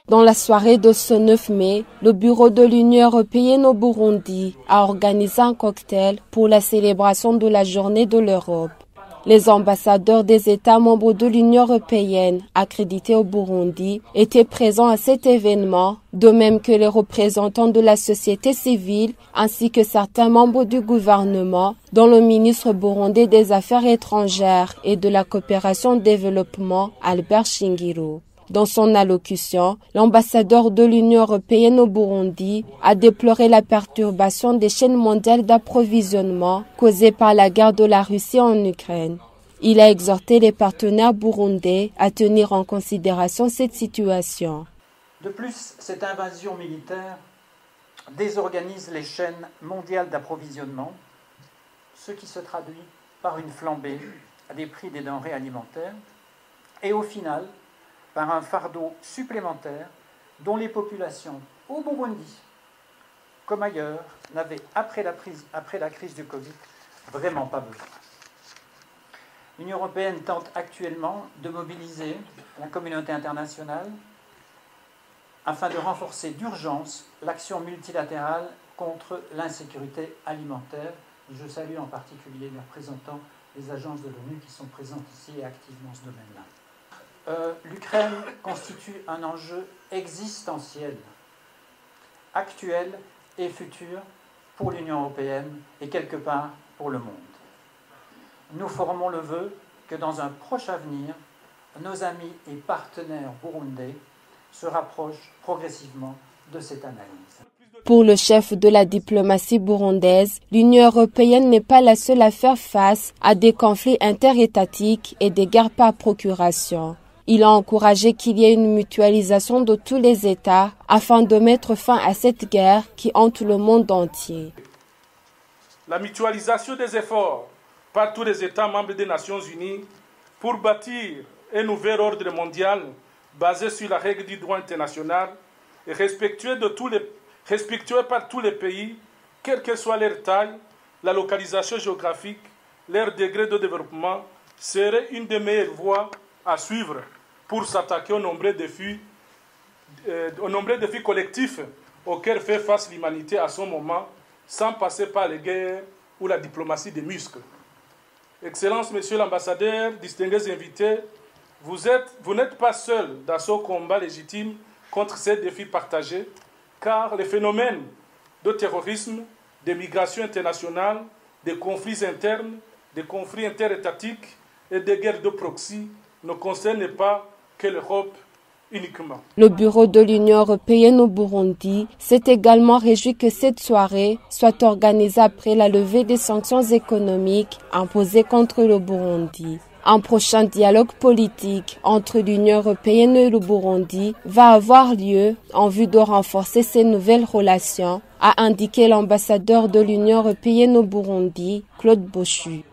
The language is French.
Dans la soirée de ce 9 mai, le bureau de l'Union européenne au Burundi a organisé un cocktail pour la célébration de la journée de l'Europe. Les ambassadeurs des États membres de l'Union européenne accrédités au Burundi étaient présents à cet événement, de même que les représentants de la société civile ainsi que certains membres du gouvernement, dont le ministre burundais des Affaires étrangères et de la coopération au développement, Albert Shingiro. Dans son allocution, l'ambassadeur de l'Union européenne au Burundi a déploré la perturbation des chaînes mondiales d'approvisionnement causée par la guerre de la Russie en Ukraine. Il a exhorté les partenaires burundais à tenir en considération cette situation. De plus, cette invasion militaire désorganise les chaînes mondiales d'approvisionnement, ce qui se traduit par une flambée des prix des denrées alimentaires et au final, par un fardeau supplémentaire dont les populations au Burundi, comme ailleurs, n'avaient, après la crise du Covid, vraiment pas besoin. L'Union européenne tente actuellement de mobiliser la communauté internationale afin de renforcer d'urgence l'action multilatérale contre l'insécurité alimentaire. Je salue en particulier les représentants des agences de l'ONU qui sont présentes ici et actives dans ce domaine-là. L'Ukraine constitue un enjeu existentiel, actuel et futur pour l'Union européenne et quelque part pour le monde. Nous formons le vœu que dans un proche avenir, nos amis et partenaires burundais se rapprochent progressivement de cette analyse. Pour le chef de la diplomatie burundaise, l'Union européenne n'est pas la seule à faire face à des conflits interétatiques et des guerres par procuration. Il a encouragé qu'il y ait une mutualisation de tous les États afin de mettre fin à cette guerre qui hante le monde entier. La mutualisation des efforts par tous les États membres des Nations Unies pour bâtir un nouvel ordre mondial basé sur la règle du droit international et respectueux par tous les pays, quelle que soit leur taille, la localisation géographique, leur degré de développement, serait une des meilleures voies à suivre pour s'attaquer aux nombreux défis collectifs auxquels fait face l'humanité à son moment, sans passer par les guerres ou la diplomatie des muscles. Excellences, Monsieur l'ambassadeur, distingués invités, vous n'êtes pas seul dans ce combat légitime contre ces défis partagés, car les phénomènes de terrorisme, de migration internationale, des conflits internes, des conflits interétatiques et des guerres de proxy ne concernent pas que l'Europe uniquement. Le bureau de l'Union européenne au Burundi s'est également réjoui que cette soirée soit organisée après la levée des sanctions économiques imposées contre le Burundi. Un prochain dialogue politique entre l'Union européenne et le Burundi va avoir lieu en vue de renforcer ces nouvelles relations, a indiqué l'ambassadeur de l'Union européenne au Burundi, Claude Boschu.